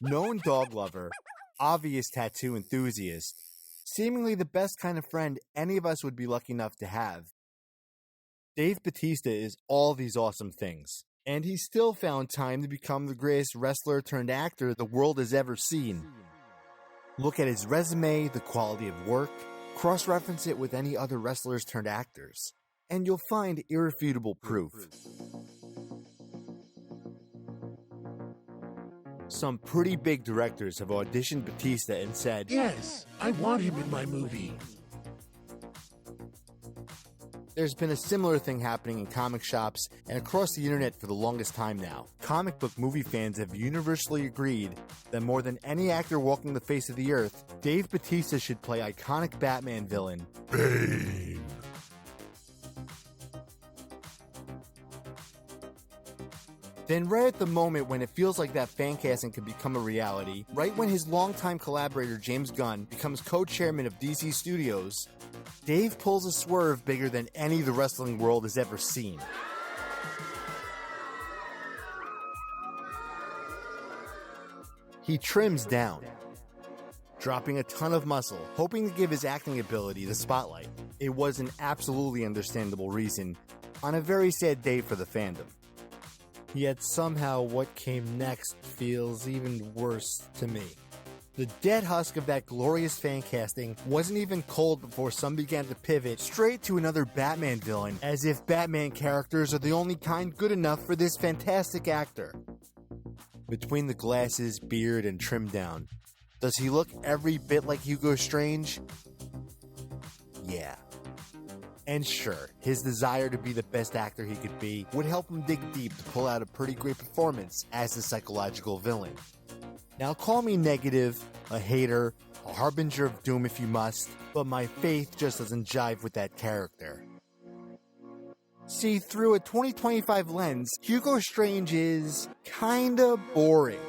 Known dog lover, obvious tattoo enthusiast, seemingly the best kind of friend any of us would be lucky enough to have. Dave Bautista is all these awesome things, and he still found time to become the greatest wrestler turned actor the world has ever seen. Look at his resume, the quality of work, cross-reference it with any other wrestlers turned actors, and you'll find irrefutable proof. Some pretty big directors have auditioned Bautista and said, "Yes, I want him in my movie." There's been a similar thing happening in comic shops and across the internet for the longest time now. Comic book movie fans have universally agreed that more than any actor walking the face of the earth, Dave Bautista should play iconic Batman villain Bane. Then right at the moment when it feels like that fan casting could become a reality, right when his longtime collaborator James Gunn becomes co-chairman of DC Studios, Dave pulls a swerve bigger than any the wrestling world has ever seen. He trims down, dropping a ton of muscle, hoping to give his acting ability the spotlight. It was an absolutely understandable reason, on a very sad day for the fandom. Yet somehow what came next feels even worse to me. The dead husk of that glorious fan casting wasn't even cold before some began to pivot straight to another Batman villain, as if Batman characters are the only kind good enough for this fantastic actor. Between the glasses, beard, and trim down, does he look every bit like Hugo Strange? Yeah. And sure, his desire to be the best actor he could be would help him dig deep to pull out a pretty great performance as the psychological villain. Now call me negative, a hater, a harbinger of doom if you must, but my faith just doesn't jive with that character. See, through a 2025 lens, Hugo Strange is kinda boring.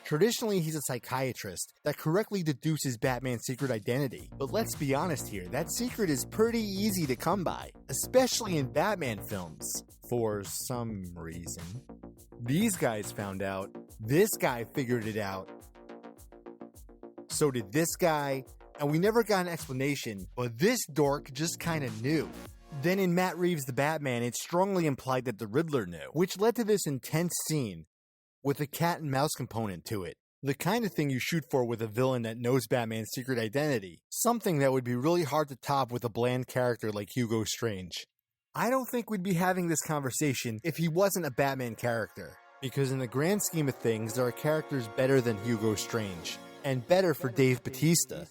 Traditionally, he's a psychiatrist that correctly deduces Batman's secret identity. But let's be honest here, that secret is pretty easy to come by, especially in Batman films, for some reason. These guys found out, this guy figured it out, so did this guy, and we never got an explanation, but this dork just kinda knew. Then in Matt Reeves' The Batman, it's strongly implied that the Riddler knew, which led to this intense scene with a cat and mouse component to it. The kind of thing you shoot for with a villain that knows Batman's secret identity. Something that would be really hard to top with a bland character like Hugo Strange. I don't think we'd be having this conversation if he wasn't a Batman character. Because in the grand scheme of things, there are characters better than Hugo Strange. And better for Dave Bautista.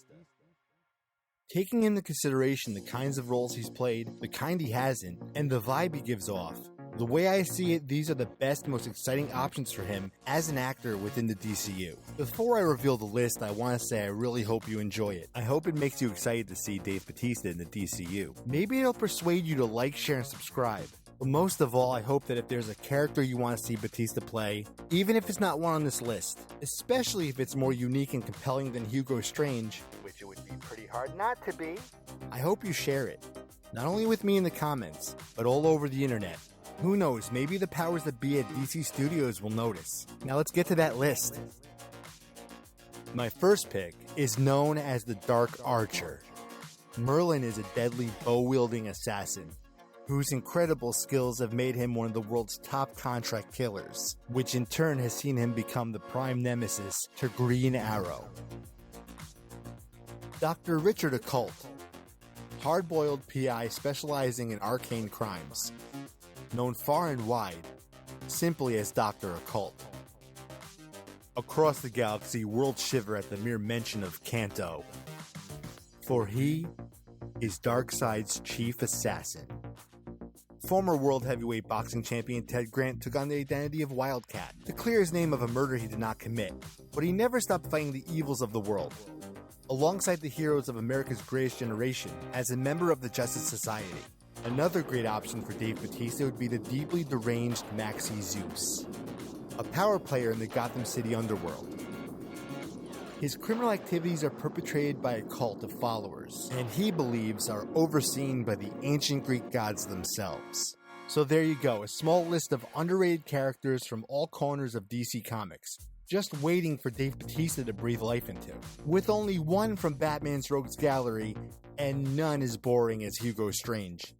Taking into consideration the kinds of roles he's played, the kind he hasn't, and the vibe he gives off, the way I see it, these are the best, most exciting options for him as an actor within the DCU. Before I reveal the list, I want to say I really hope you enjoy it. I hope it makes you excited to see Dave Bautista in the DCU. Maybe it'll persuade you to like, share, and subscribe. But most of all, I hope that if there's a character you want to see Bautista play, even if it's not one on this list, especially if it's more unique and compelling than Hugo Strange, which it would be pretty hard not to be, I hope you share it. Not only with me in the comments, but all over the internet. Who knows, maybe the powers that be at DC Studios will notice. Now let's get to that list. My first pick is known as the Dark Archer. Merlin is a deadly bow-wielding assassin whose incredible skills have made him one of the world's top contract killers, which in turn has seen him become the prime nemesis to Green Arrow. Dr. Richard Occult, hard-boiled PI specializing in arcane crimes, known far and wide simply as Dr. Occult. Across the galaxy, worlds shiver at the mere mention of Kanto, for he is Darkseid's chief assassin. Former world heavyweight boxing champion Ted Grant took on the identity of Wildcat to clear his name of a murder he did not commit, but he never stopped fighting the evils of the world. Alongside the heroes of America's greatest generation, as a member of the Justice Society. Another great option for Dave Bautista would be the deeply deranged Maxie Zeus, a power player in the Gotham City underworld. His criminal activities are perpetrated by a cult of followers, and he believes are overseen by the ancient Greek gods themselves. So there you go, a small list of underrated characters from all corners of DC Comics. just waiting for Dave Bautista to breathe life into. With only one from Batman's Rogues Gallery, and none as boring as Hugo Strange.